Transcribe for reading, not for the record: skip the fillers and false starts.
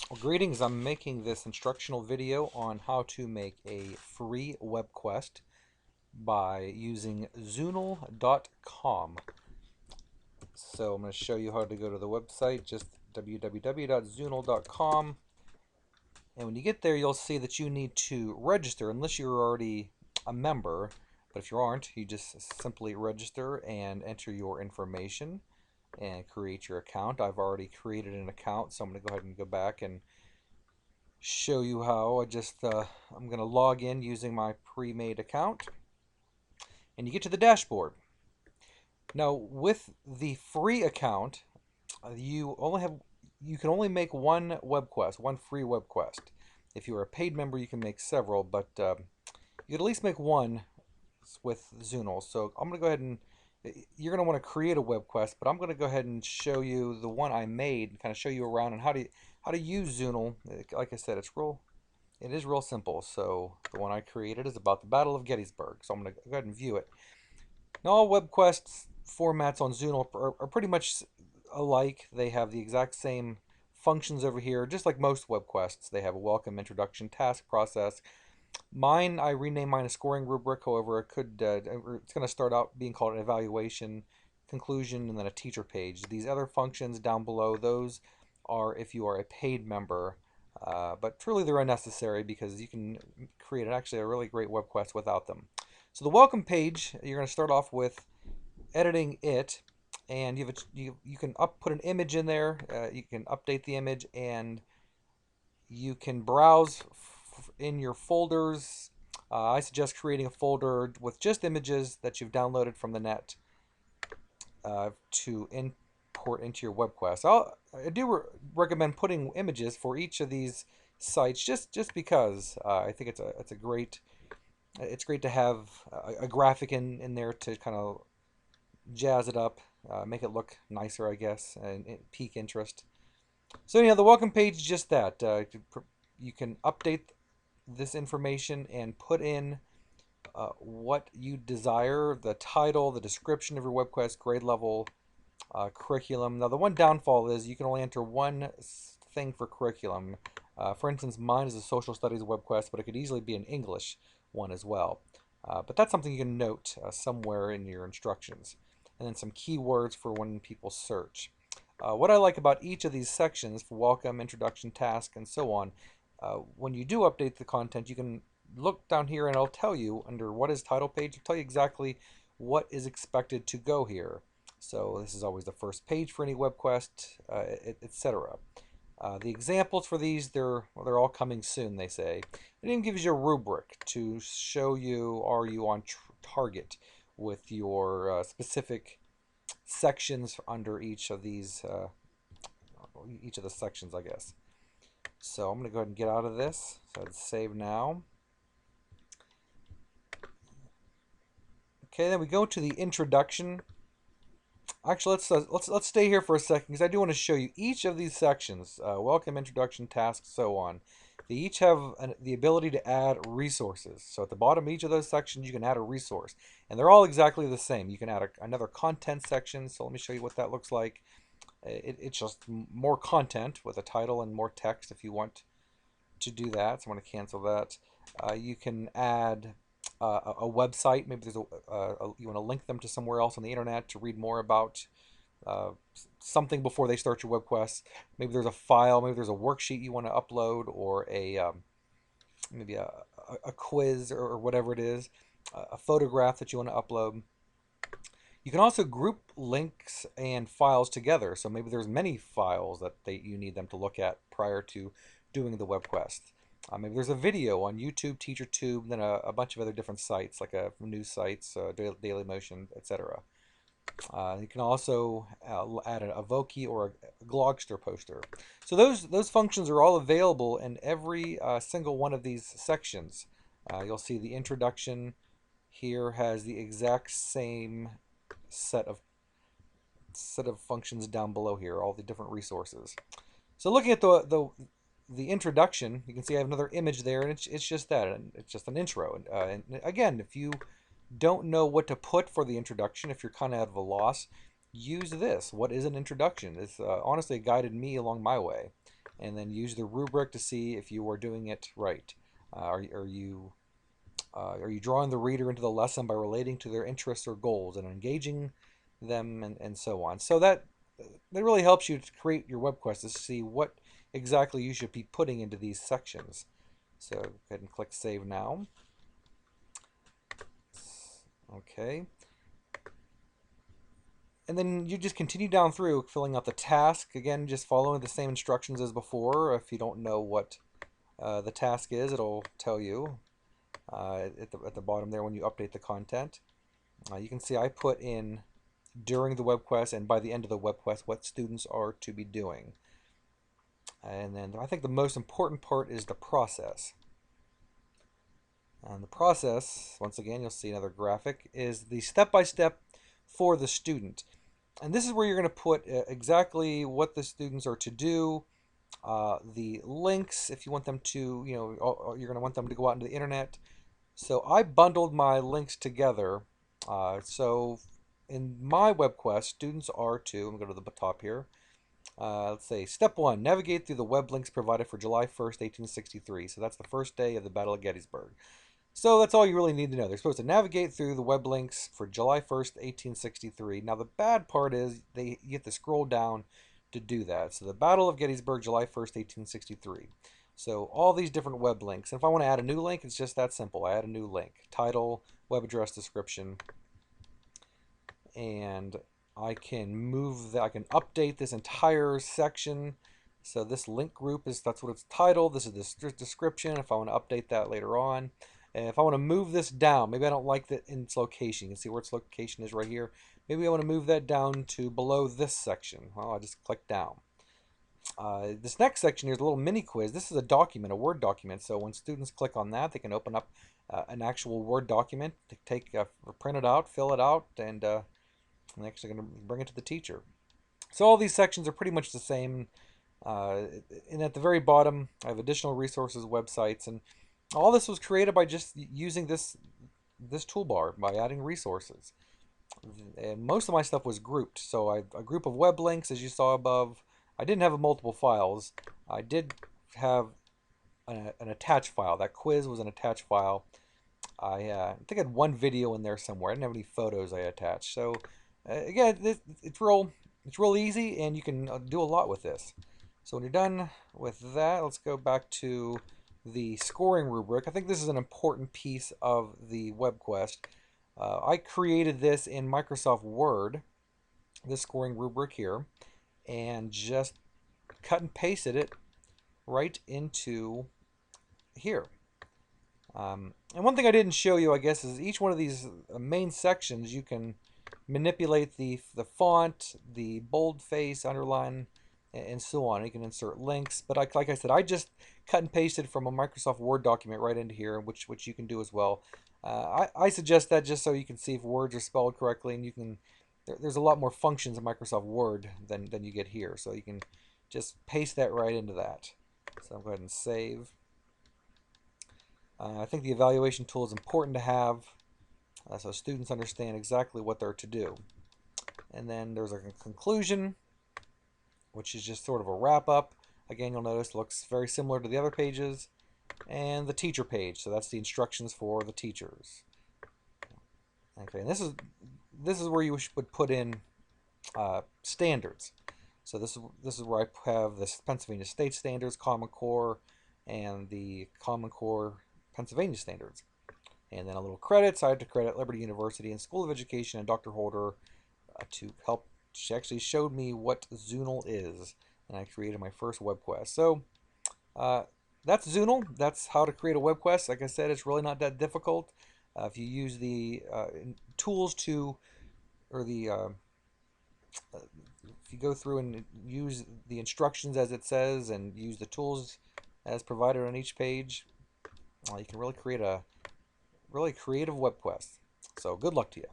Well, greetings, I'm making this instructional video on how to make a free WebQuest by using Zoonal.com. So I'm going to show you how to go to the website, just www.zoonal.com. And when you get there, you'll see that you need to register unless you're already a member. But if you aren't, you just simply register and enter your information and create your account. I've already created an account, so I'm going to go ahead and go back and show you how. I'm going to log in using my pre-made account, and you get to the dashboard. Now with the free account, you can only make one WebQuest, one free WebQuest. If you're a paid member, you can make several, but you can at least make one with Zoonal. So I'm going to go ahead and you're going to want to create a WebQuest, but I'm going to go ahead and show you the one I made, and kind of show you around and how to use Zoonal. Like I said, it is real simple. So the one I created is about the Battle of Gettysburg. So I'm going to go ahead and view it. Now all WebQuest formats on Zoonal are pretty much alike. They have the exact same functions over here, just like most WebQuests. They have a welcome, introduction, task, process. I renamed mine a scoring rubric. However, it's going to start out being called an evaluation, conclusion, and then a teacher page. These other functions down below, those are if you are a paid member. But truly they're unnecessary because you can create actually a really great web quest without them. So the welcome page, you're going to start off with editing it, and you can put an image in there. You can update the image, and you can browse in your folders. I suggest creating a folder with just images that you've downloaded from the net to import into your web quest. I do recommend putting images for each of these sites just because I think it's great to have a graphic in there to kind of jazz it up, make it look nicer, I guess, and pique interest. So anyhow, the welcome page is just that. You can update this information and put in what you desire, the title, the description of your web quest, grade level, curriculum. Now the one downfall is you can only enter one thing for curriculum. For instance, mine is a social studies web quest, but it could easily be an English one as well. But that's something you can note somewhere in your instructions. And then some keywords for when people search. What I like about each of these sections, for welcome, introduction, task, and so on, when you do update the content, you can look down here and it'll tell you under what is title page, it'll tell you exactly what is expected to go here. So this is always the first page for any web quest, etc. The examples for these, they're all coming soon, they say. It even gives you a rubric to show you, are you on target with your specific sections under each of the sections, I guess. So I'm going to go ahead and get out of this. So I'd save now. Okay, then we go to the introduction. Actually, let's stay here for a second because I do want to show you each of these sections: welcome, introduction, task, so on. They each have the ability to add resources. So at the bottom of each of those sections, you can add a resource, and they're all exactly the same. You can add another content section. So let me show you what that looks like. It's just more content with a title and more text if you want to do that. So I'm going to cancel that. You can add a website. Maybe there's you want to link them to somewhere else on the internet to read more about something before they start your web quest. Maybe there's a file. Maybe there's a worksheet you want to upload, or maybe a quiz or whatever it is. A photograph that you want to upload. You can also group links and files together. So maybe there's many files that you need them to look at prior to doing the web quest. Maybe there's a video on YouTube, TeacherTube, then a bunch of other different sites like news sites, Daily Motion, etc. You can also add a Voki or a Glogster poster. So those functions are all available in every single one of these sections. You'll see the introduction here has the exact same set of functions down below here, all the different resources. So looking at the introduction, you can see I have another image there, and it's just that, and it's just an intro. And again, if you don't know what to put for the introduction, if you're kind of at a loss, use this. What is an introduction? It's honestly guided me along my way. and then use the rubric to see if you are doing it right. Are you drawing the reader into the lesson by relating to their interests or goals and engaging them, and so on? So that really helps you to create your web quest to see what exactly you should be putting into these sections. So go ahead and click Save Now. Okay. And then you just continue down through filling out the task. Again, just following the same instructions as before. If you don't know what the task is, it'll tell you at the bottom there when you update the content. You can see I put in during the web quest and by the end of the web quest what students are to be doing. And then I think the most important part is the process. And the process, once again, you'll see another graphic, is the step-by-step for the student. And this is where you're going to put exactly what the students are to do, the links if you want them to, you're going to want them to go out into the internet. So I bundled my links together. So in my web quest, students are to, I'm going to go to the top here. Let's say step 1, navigate through the web links provided for July 1st, 1863. So that's the first day of the Battle of Gettysburg. So that's all you really need to know. They're supposed to navigate through the web links for July 1st, 1863. Now the bad part is you have to scroll down to do that. So the Battle of Gettysburg, July 1st, 1863. So all these different web links. And if I want to add a new link, it's just that simple. I add a new link. Title, web address description, and I can move that. I can update this entire section. So this link group that's what it's titled. This is the description. If I want to update that later on. And if I want to move this down, maybe I don't like that in its location. You can see where its location is right here. Maybe I want to move that down to below this section. Well, I just click down. This next section here is a little mini quiz. This is a document, a Word document. So when students click on that, they can open up an actual Word document, print it out, fill it out, and I'm actually going to bring it to the teacher. So all these sections are pretty much the same. And at the very bottom, I have additional resources, websites, and all this was created by just using this toolbar, by adding resources. And most of my stuff was grouped. So a group of web links, as you saw above. I didn't have multiple files. I did have an attached file. That quiz was an attached file. I think I had one video in there somewhere. I didn't have any photos I attached. So again, it's real easy, and you can do a lot with this. So when you're done with that, let's go back to the scoring rubric. I think this is an important piece of the web quest. I created this in Microsoft Word, this scoring rubric here, and just cut and pasted it right into here. And one thing I didn't show you, I guess, is each one of these main sections you can manipulate the font, the boldface, underline, and so on. You can insert links, but like I said, I just cut and pasted from a Microsoft Word document right into here, which you can do as well. I suggest that just so you can see if words are spelled correctly, and you can. There's a lot more functions in Microsoft Word than you get here, so you can just paste that right into that. So I'll go ahead and save. I think the evaluation tool is important to have so students understand exactly what they're to do. And then there's a conclusion, which is just sort of a wrap-up. Again, you'll notice it looks very similar to the other pages. And the teacher page, so that's the instructions for the teachers. Okay, and this is where you would put in standards. So this is where I have the Pennsylvania State Standards, Common Core, and the Common Core Pennsylvania Standards. And then a little credits. I had to credit Liberty University and School of Education and Dr. Holder to help. She actually showed me what Zoonal is, and I created my first web quest. So that's Zoonal. That's how to create a web quest. Like I said, it's really not that difficult. If you use the tools to, or the if you go through and use the instructions as it says and use the tools as provided on each page, you can really create a really creative web quest. So good luck to you.